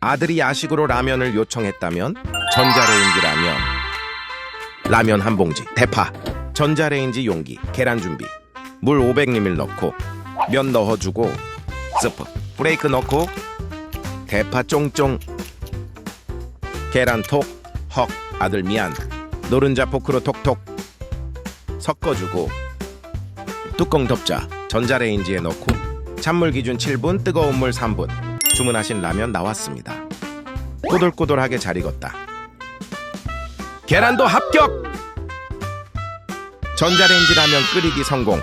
아들이 야식으로 라면을 요청했다면 전자레인지 라면 한 봉지, 대파, 전자레인지 용기, 계란 준비, 물 500ml 넣고 면 넣어주고 스프, 브레이크 넣고 대파 쫑쫑, 계란 톡, 헉, 아들 미안, 노른자 포크로 톡톡 섞어주고 뚜껑 덮자. 전자레인지에 넣고 찬물 기준 7분, 뜨거운 물 3분. 주문하신 라면 나왔습니다. 꼬들꼬들하게 잘 익었다. 계란도 합격! 전자레인지 라면 끓이기 성공.